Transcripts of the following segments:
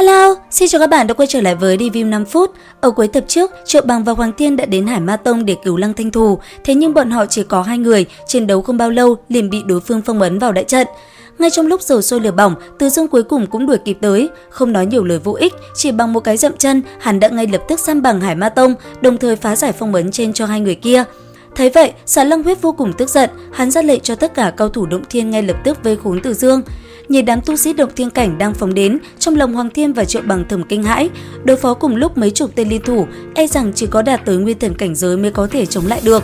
Hello, xin chào các bạn đã quay trở lại với review 5 phút. Ở cuối tập trước, Triệu Bằng và Hoàng Tiên đã đến Hải Ma Tông để cứu Lăng Thanh Thù, thế nhưng bọn họ chỉ có 2 người, chiến đấu không bao lâu liền bị đối phương phong ấn vào đại trận. Ngay trong lúc dầu sôi lửa bỏng, Từ Dương cuối cùng cũng đuổi kịp tới, không nói nhiều lời vô ích, chỉ bằng một cái dậm chân, hắn đã ngay lập tức san bằng Hải Ma Tông, đồng thời phá giải phong ấn trên cho 2 người kia. Thấy vậy, Dạ Lăng Huyết vô cùng tức giận, hắn ra lệnh cho tất cả cao thủ Động Thiên ngay lập tức vây khốn Từ Dương. Nhìn đám tu sĩ Động Thiên cảnh đang phóng đến, trong lòng Hoàng Thiên và Triệu Bằng thầm kinh hãi, đối phó cùng lúc mấy chục tên liên thủ, e rằng chỉ có đạt tới nguyên thần cảnh giới mới có thể chống lại được.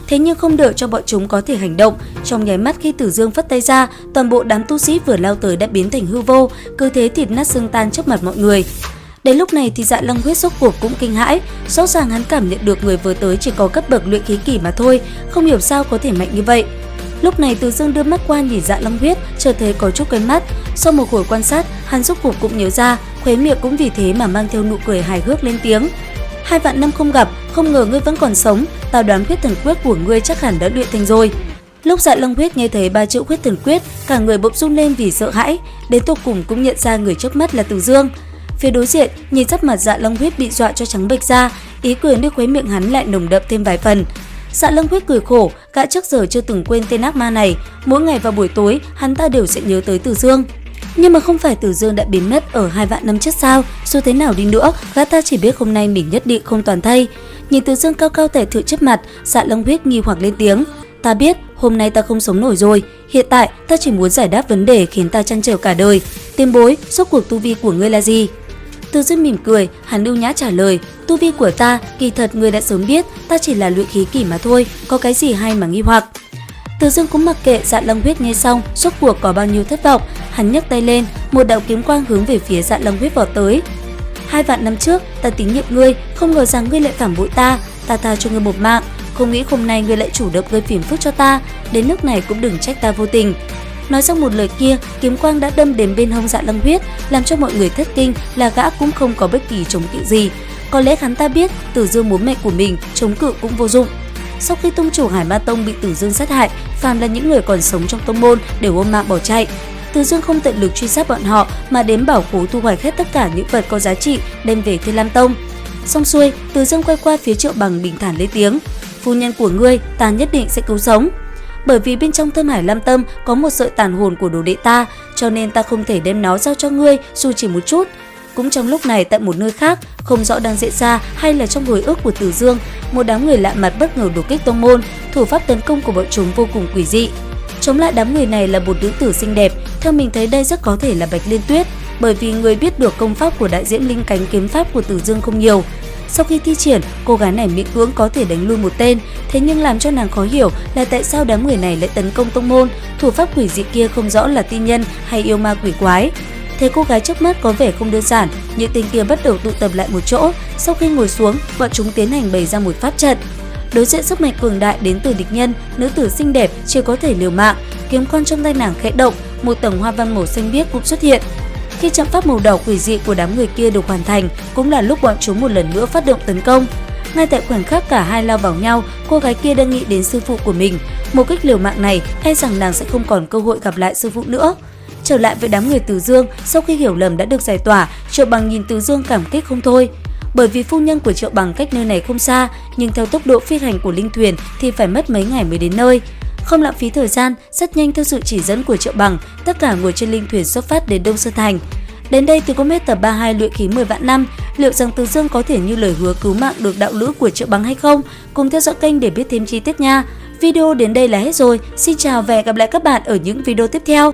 Thế nhưng không đợi cho bọn chúng có thể hành động, trong nháy mắt khi Từ Dương phất tay ra, toàn bộ đám tu sĩ vừa lao tới đã biến thành hư vô, cứ thế thịt nát xương tan trước mặt mọi người. Đến lúc này thì Dạ Lăng Huyết rốt cuộc cũng kinh hãi, rõ ràng hắn cảm nhận được người vừa tới chỉ có cấp bậc luyện khí kỳ mà thôi, không hiểu sao có thể mạnh như vậy. Lúc này Từ Dương đưa mắt qua nhìn Dạ Lăng Huyết, chợt thấy có chút quen mắt. Sau một hồi quan sát, hắn rốt cuộc cũng nhớ ra, khóe miệng cũng vì thế mà mang theo nụ cười hài hước lên tiếng. 2 vạn năm không gặp, không ngờ ngươi vẫn còn sống, tao đoán huyết thần quyết của ngươi chắc hẳn đã luyện thành rồi. Lúc Dạ Lăng Huyết nghe thấy 3 chữ huyết thần quyết, cả người bỗng run lên vì sợ hãi, đến cuối cùng cũng nhận ra người trước mắt là Từ Dương. Phía đối diện, nhìn sắc mặt Dạ Lăng Huyết bị dọa cho trắng bệch ra, ý cười nơi khóe miệng hắn lại nồng đậm thêm vài phần. Dạ Lăng Huyết cười khổ, gã trước giờ chưa từng quên tên ác ma này, mỗi ngày vào buổi tối hắn ta đều sẽ nhớ tới Từ Dương. Nhưng mà không phải Từ Dương đã biến mất ở 2 vạn năm trước sao? Dù thế nào đi nữa, gã ta chỉ biết hôm nay mình nhất định không toàn thây. Nhìn Từ Dương cao cao tẻ thự trước mặt, Dạ Lăng Huyết nghi hoặc lên tiếng. Ta biết, hôm nay ta không sống nổi rồi. Hiện tại, ta chỉ muốn giải đáp vấn đề khiến ta trăn trở cả đời. Tiền bối, rốt cuộc tu vi của ngươi là gì? Từ Dương mỉm cười, hắn ưu nhã trả lời, tu vi của ta, kỳ thật ngươi đã sớm biết, ta chỉ là luyện khí kỳ mà thôi, có cái gì hay mà nghi hoặc. Từ Dương cũng mặc kệ Dạ Lăng Huyết nghe xong, rốt cuộc có bao nhiêu thất vọng, hắn nhấc tay lên, một đạo kiếm quang hướng về phía Dạ Lăng Huyết vọt tới. 2 vạn năm trước, ta tín nhiệm ngươi, không ngờ rằng ngươi lại phản bội ta tha cho ngươi một mạng, không nghĩ hôm nay ngươi lại chủ động gây phiền phức cho ta, đến nước này cũng đừng trách ta vô tình. Nói xong một lời kia, kiếm quang đã đâm đến bên hông Dạ Lăng Huyết, làm cho mọi người thất kinh là gã cũng không có bất kỳ chống cự gì. Có lẽ hắn ta biết Từ Dương muốn mệnh của mình, chống cự cũng vô dụng. Sau khi tông chủ Hải Ma Tông bị Từ Dương sát hại, phàm là những người còn sống trong tông môn đều ôm mạng bỏ chạy. Từ Dương không tận lực truy sát bọn họ mà đến bảo khố thu hoạch hết tất cả những vật có giá trị đem về Thiên Lam Tông. Xong xuôi, Từ Dương quay qua phía Triệu Bằng bình thản lên tiếng: "Phu nhân của ngươi, ta nhất định sẽ cứu sống. Bởi vì bên trong Thâm Hải Lam Tâm có một sợi tàn hồn của đồ đệ ta, cho nên ta không thể đem nó giao cho ngươi dù chỉ một chút." Cũng trong lúc này, tại một nơi khác, không rõ đang diễn ra hay là trong hồi ức của Từ Dương, một đám người lạ mặt bất ngờ đột kích tông môn, thủ pháp tấn công của bọn chúng vô cùng quỷ dị. Chống lại đám người này là một nữ tử xinh đẹp, theo mình thấy đây rất có thể là Bạch Liên Tuyết, bởi vì người biết được công pháp của đại diễn linh cánh kiếm pháp của Từ Dương không nhiều. Sau khi thi triển, cô gái này miễn cưỡng có thể đánh lui một tên, thế nhưng làm cho nàng khó hiểu là tại sao đám người này lại tấn công tông môn, thủ pháp quỷ dị kia không rõ là tiên nhân hay yêu ma quỷ quái. Thấy cô gái trước mắt có vẻ không đơn giản, những tên kia bắt đầu tụ tập lại một chỗ, sau khi ngồi xuống, bọn chúng tiến hành bày ra một pháp trận. Đối diện sức mạnh cường đại đến từ địch nhân, nữ tử xinh đẹp chỉ có thể liều mạng, kiếm quang trong tay nàng khẽ động, một tầng hoa văn màu xanh biếc cũng xuất hiện. Khi trận pháp màu đỏ quỷ dị của đám người kia được hoàn thành, cũng là lúc bọn chúng một lần nữa phát động tấn công. Ngay tại khoảnh khắc cả hai lao vào nhau, cô gái kia đang nghĩ đến sư phụ của mình. Một kích liều mạng này, e rằng nàng sẽ không còn cơ hội gặp lại sư phụ nữa. Trở lại với đám người Từ Dương, sau khi hiểu lầm đã được giải tỏa, Triệu Bằng nhìn Từ Dương cảm kích không thôi. Bởi vì phu nhân của Triệu Bằng cách nơi này không xa, nhưng theo tốc độ phi hành của linh thuyền thì phải mất mấy ngày mới đến nơi. Không lãng phí thời gian, rất nhanh theo sự chỉ dẫn của Triệu Bằng, tất cả ngồi trên linh thuyền xuất phát đến Đông Sơn Thành. Đến đây thì có hết tập 32 luyện khí 10 vạn năm, liệu rằng Từ Dương có thể như lời hứa cứu mạng được đạo lữ của Triệu Bằng hay không? Cùng theo dõi kênh để biết thêm chi tiết nha. Video đến đây là hết rồi, xin chào và hẹn gặp lại các bạn ở những video tiếp theo.